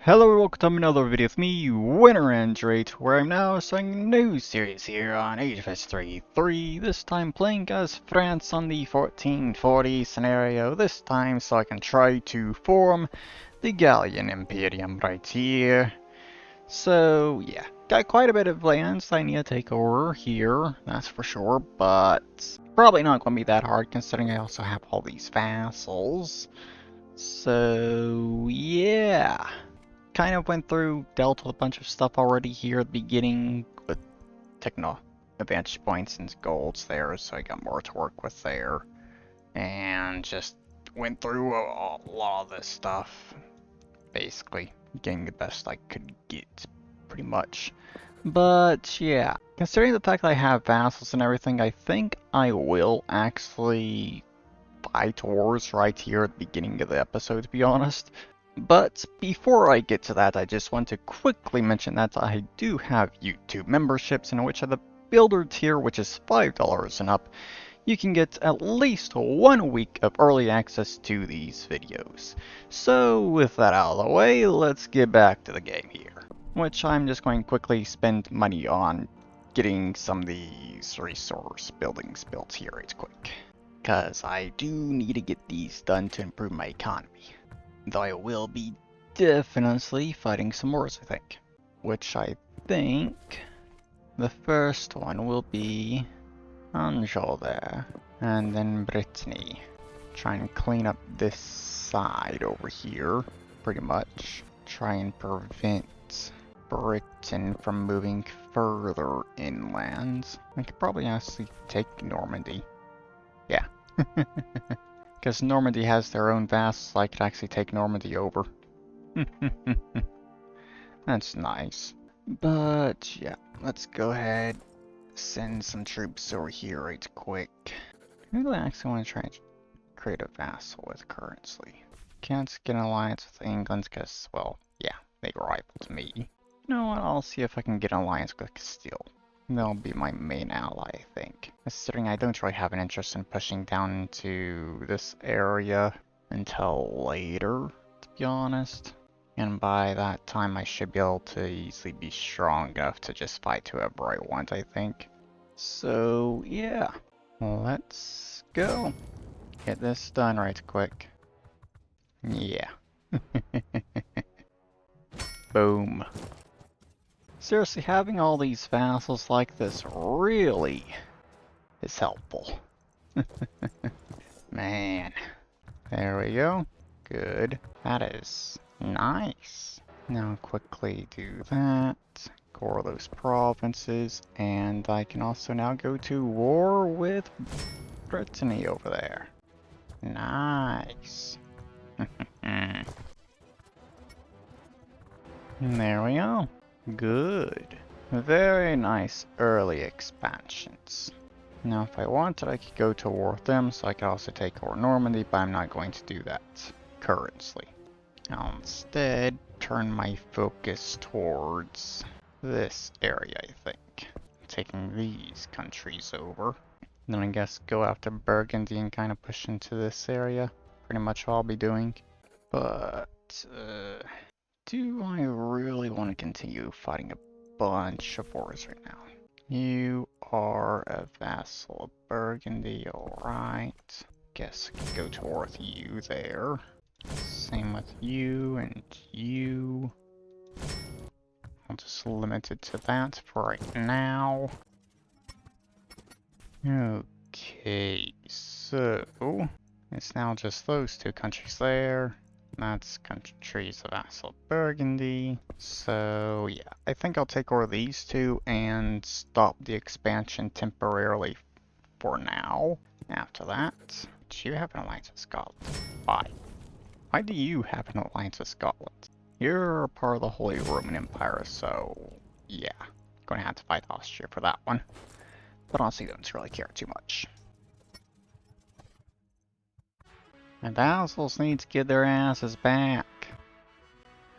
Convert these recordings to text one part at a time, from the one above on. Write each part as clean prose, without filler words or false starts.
Hello and welcome to another video with me, Winter Android, where I'm now starting a new series here on Age of History 3, this time playing as France on the 1440 scenario, this time so I can try to form the Gallian Imperium right here. So yeah, got quite a bit of lands I need to take over here, that's for sure, but probably not going to be that hard considering I also have all these vassals. So yeah. Kind of went through, dealt with a bunch of stuff already here at the beginning with techno advantage points and golds there, so I got more to work with there. And just went through a lot of this stuff, basically getting the best I could get, pretty much. But yeah, considering the fact that I have vassals and everything, I think I will actually fight wars right here at the beginning of the episode, to be honest. But before I get to that, I just want to quickly mention that I do have YouTube memberships, in which at the Builder tier, which is $5 and up, you can get at least 1 week of early access to these videos. So with that out of the way, let's get back to the game here. Which I'm just going to quickly spend money on getting some of these resource buildings built here right quick. Because I do need to get these done to improve my economy. Though I will be definitely fighting some wars, I think. Which I think the first one will be Anjou there. And then Brittany. Try and clean up this side over here, pretty much. Try and prevent Britain from moving further inland. I could probably actually take Normandy. Yeah. Because Normandy has their own vassals, I could actually take Normandy over. That's nice. But yeah, let's go ahead, send some troops over here right quick. Who do I actually want to try and create a vassal with currently? Can't get an alliance with England because, well, yeah, they rivaled me. You know what, I'll see if I can get an alliance with Castile. They'll be my main ally, I think. Considering I don't really have an interest in pushing down into this area until later, to be honest. And by that time I should be able to easily be strong enough to just fight whoever I want, I think. So yeah, let's go. Get this done right quick. Yeah. Boom. Seriously, having all these vassals like this really is helpful. Man. There we go. Good. That is nice. Now quickly do that. Core those provinces. And I can also now go to war with Brittany over there. Nice. There we go. Good. Very nice early expansions. Now if I wanted I could go to war with them, so I could also take over Normandy, but I'm not going to do that currently. I'll instead turn my focus towards this area, I think. Taking these countries over. Then I guess go after Burgundy and kind of push into this area. Pretty much all I'll be doing. But do I really want to continue fighting a bunch of wars right now? You are a vassal of Burgundy, alright. Guess I can go to war with you there. Same with you and you. I'll just limit it to that for right now. Okay, so it's now just those two countries there. That's countries of vassal Burgundy. So yeah, I think I'll take over these two and stop the expansion temporarily for now. After that, do you have an alliance with Scotland? Why? Why do you have an alliance with Scotland? You're a part of the Holy Roman Empire, so yeah, gonna have to fight Austria for that one. But honestly, don't really care too much. My vassals need to get their asses back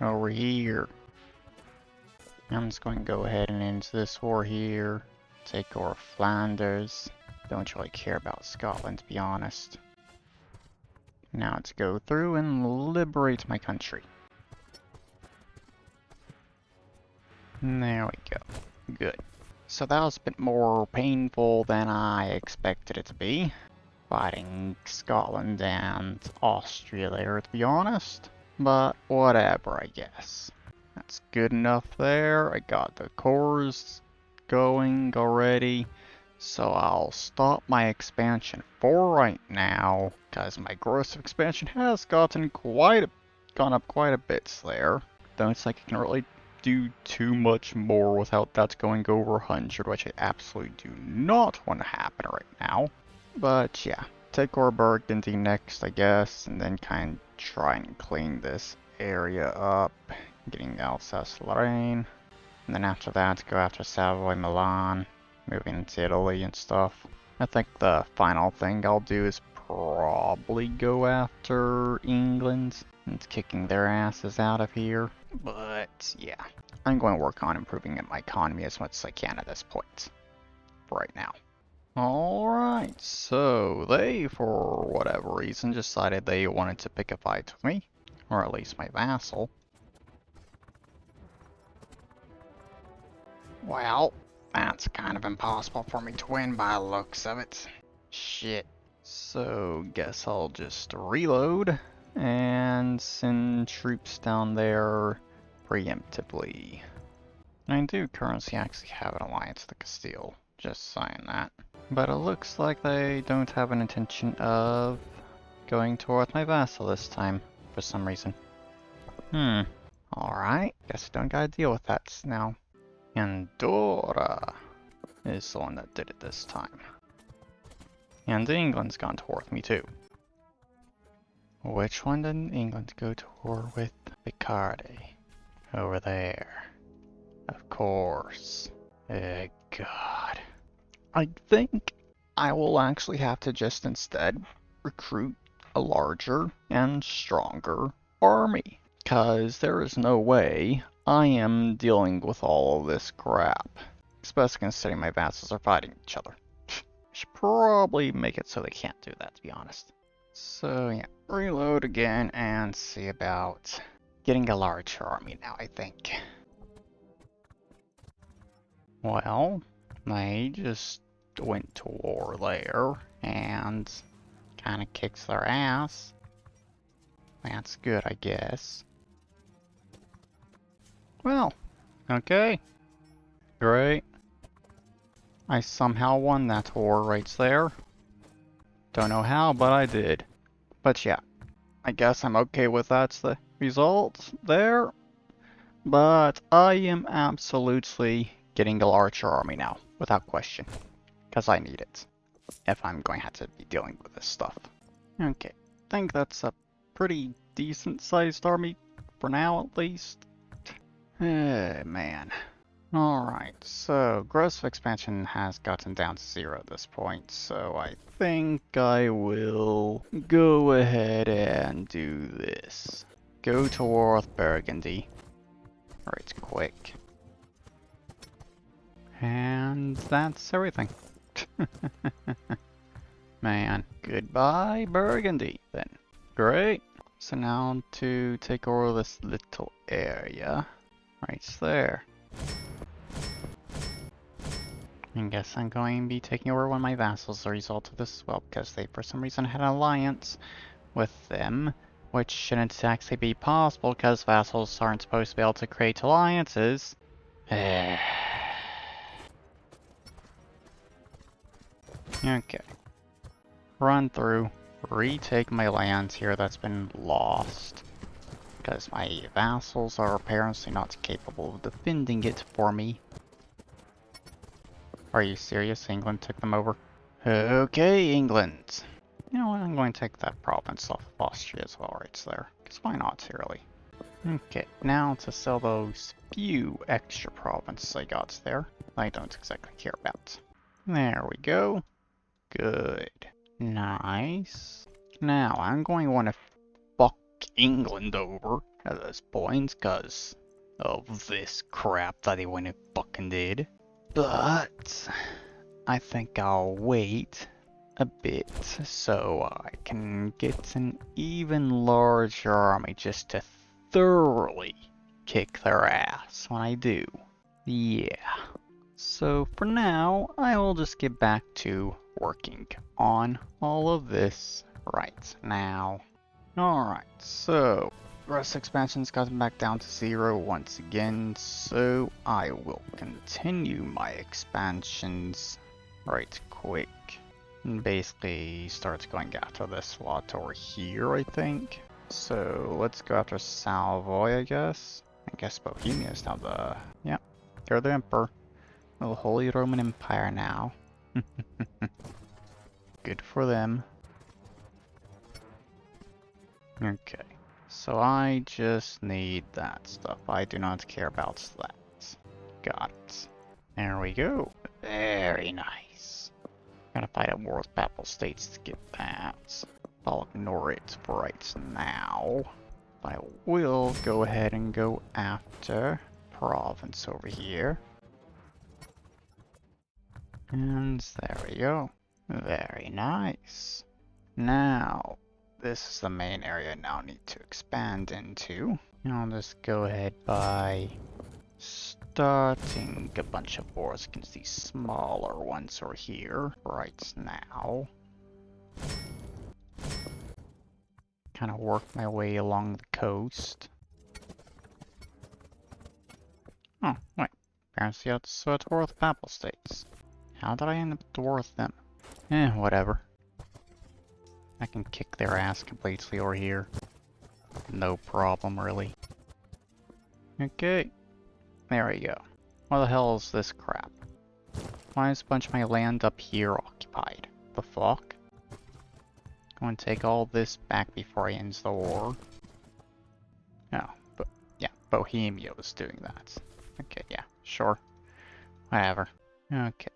over here. I'm just going to go ahead and end this war here. Take over Flanders. Don't really care about Scotland, to be honest. Now to go through and liberate my country. There we go. Good. So that was a bit more painful than I expected it to be. Fighting Scotland and Austria there, to be honest. But whatever, I guess. That's good enough there. I got the cores going already. So I'll stop my expansion for right now, because my gross expansion has gone up quite a bit there. Don't think I can really do too much more without that going over 100, which I absolutely do not want to happen right now. But yeah, take over Burgundy next, I guess, and then kind of try and clean this area up, getting Alsace-Lorraine, and then after that go after Savoy, Milan, moving into Italy and stuff. I think the final thing I'll do is probably go after England and kicking their asses out of here. But yeah, I'm going to work on improving my economy as much as I can at this point right now. Alright, so they, for whatever reason, decided they wanted to pick a fight with me, or at least my vassal. Well, that's kind of impossible for me to win by the looks of it. Shit. So, guess I'll just reload and send troops down there preemptively. And I do currently actually have an alliance with Castile, just saying that. But it looks like they don't have an intention of going toward my vassal this time, for some reason. Alright, guess I don't gotta deal with that now. Andorra is the one that did it this time. And England's gone to war with me too. Which one did England go to war with? Picardy. Over there. Of course. God. I think I will actually have to just instead recruit a larger and stronger army. Because there is no way I am dealing with all of this crap. Especially considering my vassals are fighting each other. I should probably make it so they can't do that, to be honest. So yeah, reload again and see about getting a larger army now, I think. Well, they just went to war there and kind of kicks their ass. That's good, I guess. Well, okay. Great. I somehow won that war right there. Don't know how, but I did. But yeah, I guess I'm okay with that's the result there. But I am absolutely getting a larger army now, without question. Because I need it, if I'm going to have to be dealing with this stuff. Okay, I think that's a pretty decent sized army, for now at least. Man. Alright, so gross expansion has gotten down to 0 at this point, so I think I will go ahead and do this. Go to war with Burgundy. Right, quick. And that's everything. Man, goodbye Burgundy then. Great. So now to take over this little area. Right there. I guess I'm going to be taking over one of my vassals as a result of this as well, because they for some reason had an alliance with them, which shouldn't actually be possible because vassals aren't supposed to be able to create alliances. Okay. Run through, retake my lands here that's been lost, because my vassals are apparently not capable of defending it for me. Are you serious? England took them over? Okay, England. You know what, I'm going to take that province off of Austria as well right there. Because why not, really? Okay, now to sell those few extra provinces I got there. I don't exactly care about. There we go. Good. Nice. Now, I'm going to want to fuck England over at this point, because of this crap that they went and fucking did. But I think I'll wait a bit so I can get an even larger army just to thoroughly kick their ass when I do. Yeah. So for now, I will just get back to working on all of this right now. Alright, so Rust expansion's gotten back down to 0 once again, so I will continue my expansions right quick. And basically start going after this lot over here, I think. So let's go after Savoy, I guess. I guess Bohemia is now yeah, they're the Emperor. The Holy Roman Empire now. Good for them. Okay, so I just need that stuff. I do not care about that. Got it. There we go. Very nice. Gotta fight a war with Papal States to get that. I'll ignore it for right now. I will go ahead and go after province over here. And there we go. Very nice. Now, this is the main area I now need to expand into. And I'll just go ahead by starting a bunch of wars against these smaller ones over here right now. Kind of work my way along the coast. Oh, wait. Apparently it's at war with Papal States. How did I end up at war with them? Whatever. I can kick their ass completely over here. No problem, really. Okay. There we go. What the hell is this crap? Why is a bunch of my land up here occupied? The fuck? Going to take all this back before I end the war. Oh, but yeah, Bohemia was doing that. Okay, yeah, sure. Whatever. Okay.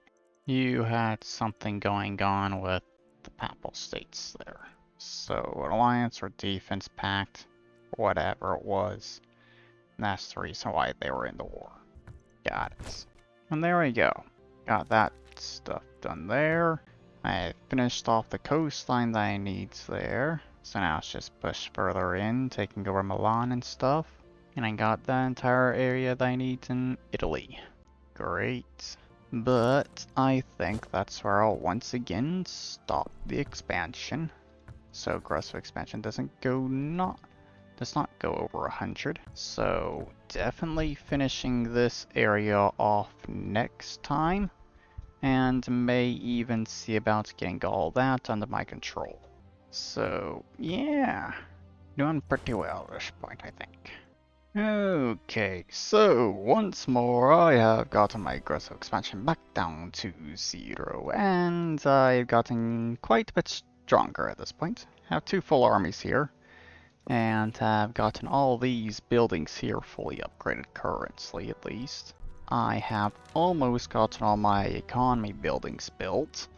You had something going on with the Papal States there. So, an alliance or defense pact, whatever it was, that's the reason why they were in the war. Got it. And there we go. Got that stuff done there. I finished off the coastline that I need there. So now it's just push further in, taking over Milan and stuff. And I got the entire area that I need in Italy. Great. But I think that's where I'll once again stop the expansion. So aggressive expansion does not go over 100. So definitely finishing this area off next time. And may even see about getting all that under my control. So yeah, doing pretty well at this point, I think. Okay, so once more I have gotten my aggressive expansion back down to 0, and I've gotten quite a bit stronger at this point. I have 2 full armies here, and have gotten all these buildings here fully upgraded currently, at least. I have almost gotten all my economy buildings built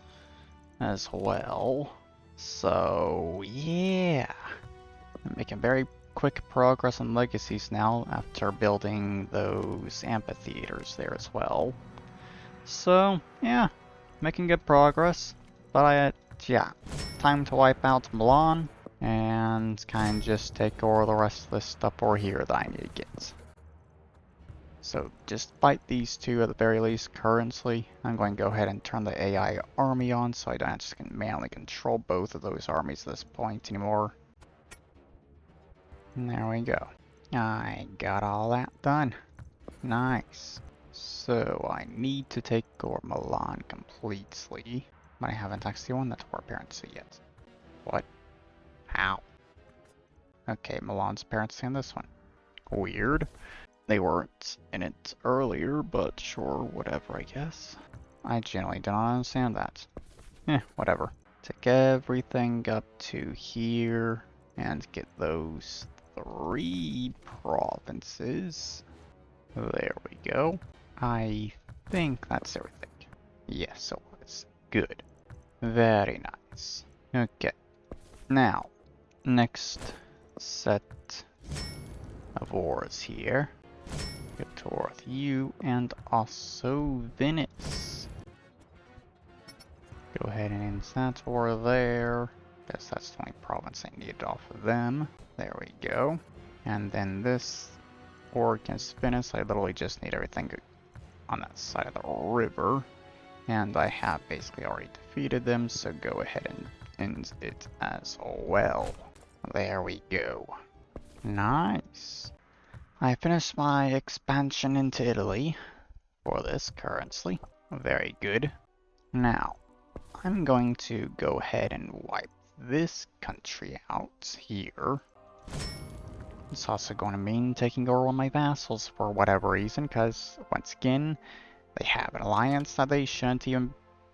as well. So yeah, I'm making very quick progress on legacies now after building those amphitheaters there as well. So yeah, making good progress. But yeah, time to wipe out Milan and kind of just take over the rest of this stuff over here that I need to get. So just fight these two at the very least currently. I'm going to go ahead and turn the AI army on so I don't just manually control both of those armies at this point anymore. And there we go. I got all that done. Nice. So I need to take over Milan completely, but I haven't actually won that war apparently yet. What? How? Okay, Milan's apparently on this one. Weird. They weren't in it earlier, but sure, whatever, I guess. I generally do not understand that. Whatever. Take everything up to here and get those 3 provinces. There we go. I think that's everything. Yes, it was. Good. Very nice. Okay. Now, next set of wars here. Go to war with you and also Venice. Go ahead and end that war there. Guess that's the only province I needed off of them. There we go. And then this war against Venice, I literally just need everything on that side of the river. And I have basically already defeated them, so go ahead and end it as well. There we go. Nice. I finished my expansion into Italy for this currency. Very good. Now, I'm going to go ahead and wipe this country out here. It's also going to mean taking over one of my vassals for whatever reason, because once again, they have an alliance that they shouldn't even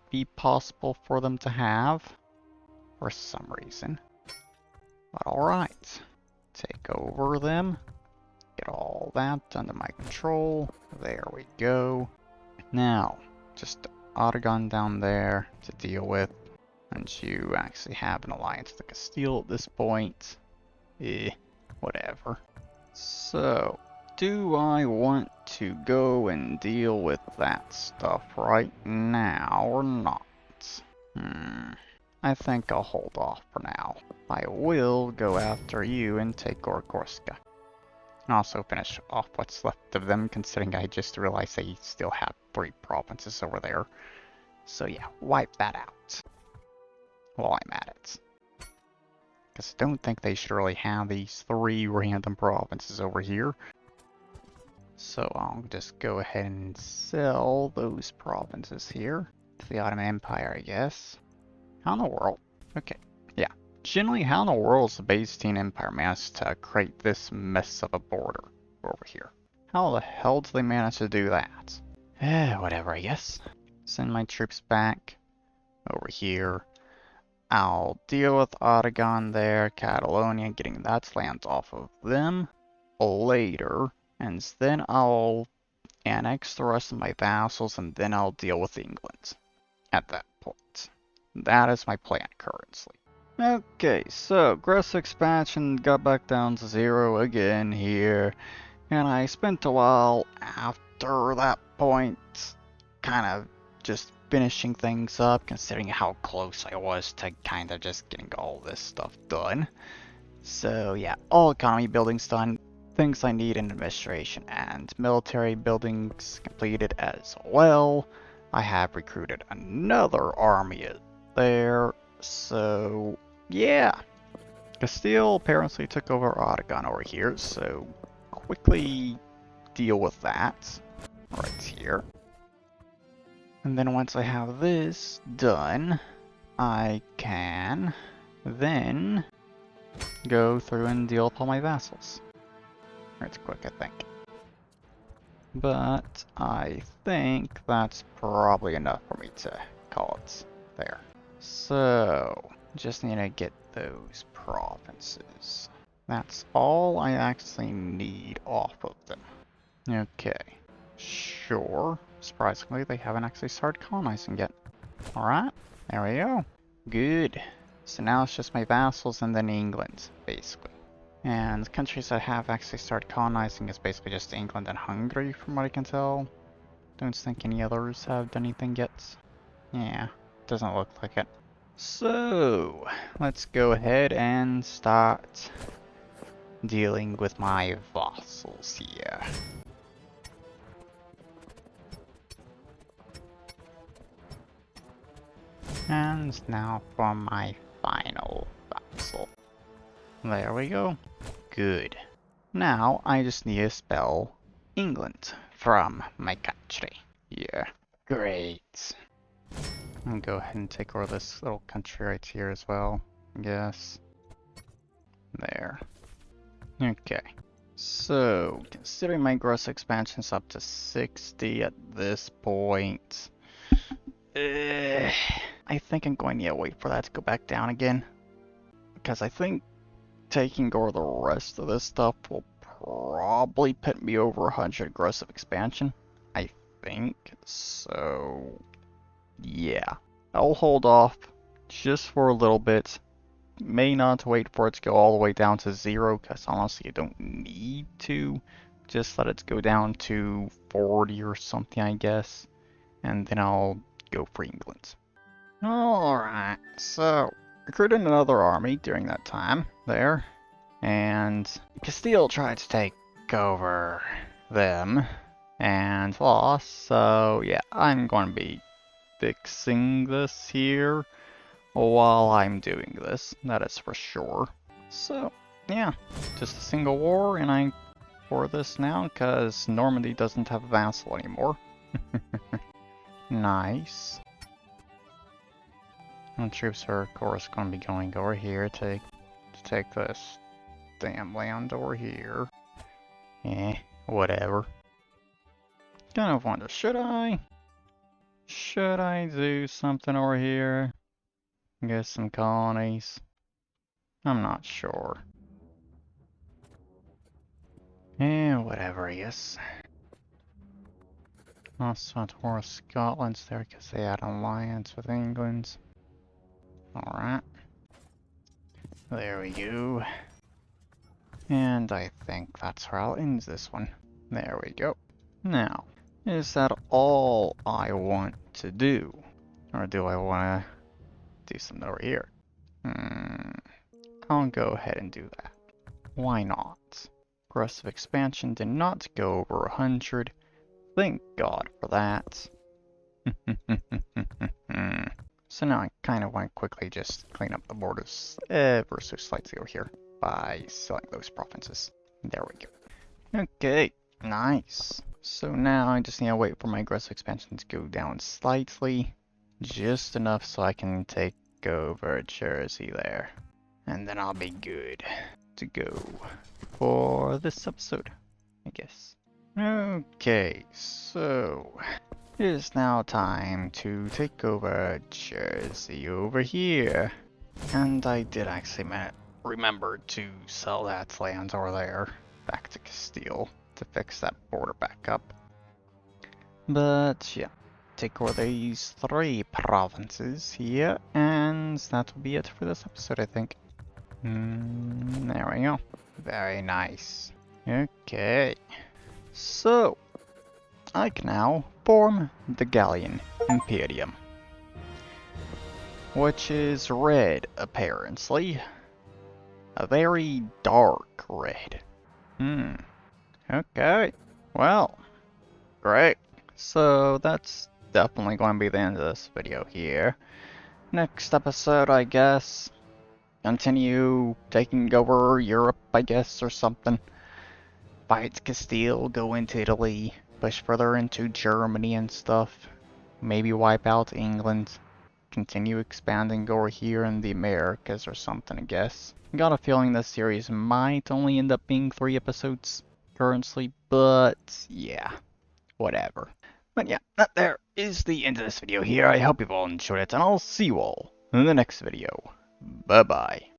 be possible for them to have for some reason. But alright, take over them, get all that under my control. There we go. Now, just Aragon down there to deal with, and you actually have an alliance with Castile at this point. Whatever. So, do I want to go and deal with that stuff right now or not? I think I'll hold off for now. I will go after you and take Gorgorska. And also finish off what's left of them, considering I just realized they still have 3 provinces over there. So yeah, wipe that out while I'm at it. Because I don't think they should really have these 3 random provinces over here. So I'll just go ahead and sell those provinces here to the Ottoman Empire, I guess. How in the world? Okay, yeah. Generally, how in the world does the Byzantine Empire manage to create this mess of a border over here? How the hell do they manage to do that? Whatever, I guess. Send my troops back over here. I'll deal with Aragon there, Catalonia, getting that land off of them later, and then I'll annex the rest of my vassals, and then I'll deal with England at that point. That is my plan currently. Okay, so gross expansion got back down to 0 again here, and I spent a while after that point kind of just finishing things up, considering how close I was to kind of just getting all this stuff done. So yeah, all economy buildings done, things I need in administration and military buildings completed as well. I have recruited another army there, so yeah. Castile apparently took over Aragon over here, so quickly deal with that right here. And then once I have this done, I can then go through and deal with all my vassals. It's quick, I think. But I think that's probably enough for me to call it there. So, just need to get those provinces. That's all I actually need off of them. Okay, sure. Surprisingly, they haven't actually started colonizing yet. Alright, there we go. Good. So now it's just my vassals and then England, basically. And the countries that have actually started colonizing is basically just England and Hungary, from what I can tell. Don't think any others have done anything yet. Yeah, doesn't look like it. So, let's go ahead and start dealing with my vassals here. And now for my final vassal. There we go. Good. Now I just need to spell England from my country. Yeah. Great. And go ahead and take over this little country right here as well, I guess. There. Okay. So, considering my gross expansion is up to 60 at this point, I think I'm going to wait for that to go back down again. Because I think taking over the rest of this stuff will probably put me over 100 gross of expansion. I think. So, yeah. I'll hold off just for a little bit. May not wait for it to go all the way down to 0, because honestly I don't need to. Just let it go down to 40 or something, I guess. And then I'll go for England. Alright, so recruited another army during that time there, and Castile tried to take over them, and lost. So yeah, I'm going to be fixing this here while I'm doing this, that is for sure. So yeah, just a single war, and I for this now because Normandy doesn't have a vassal anymore. Nice. And troops are of course going to be going over here to take this damn land over here. Eh, whatever. Kind of wonder, should I do something over here? Get some colonies? I'm not sure. Eh, whatever, I guess. Also, Taurus Scotland's there because they had an alliance with England. Alright. There we go. And I think that's where I'll end this one. There we go. Now, is that all I want to do? Or do I want to do something over here? I'll go ahead and do that. Why not? Aggressive expansion did not go over 100. Thank God for that. So now I kind of want to quickly just clean up the borders ever so slightly over here by selling those provinces. There we go. Okay, nice. So now I just need to wait for my aggressive expansion to go down slightly. Just enough so I can take over Jersey there. And then I'll be good to go for this episode, I guess. Okay, so it is now time to take over Jersey over here. And I did actually remember to sell that land over there back to Castile to fix that border back up. But yeah, take over these 3 provinces here, and that will be it for this episode, I think. There we go. Very nice. Okay. So, I can now form the Gallian Imperium. Which is red, apparently. A very dark red. Okay. Well, great. So, that's definitely going to be the end of this video here. Next episode, I guess, continue taking over Europe, I guess, or something. Fight Castile, go into Italy, push further into Germany and stuff. Maybe wipe out England. Continue expanding over here in the Americas or something, I guess. Got a feeling this series might only end up being 3 episodes currently, but yeah, whatever. But yeah, that there is the end of this video here. I hope you've all enjoyed it, and I'll see you all in the next video. Bye-bye.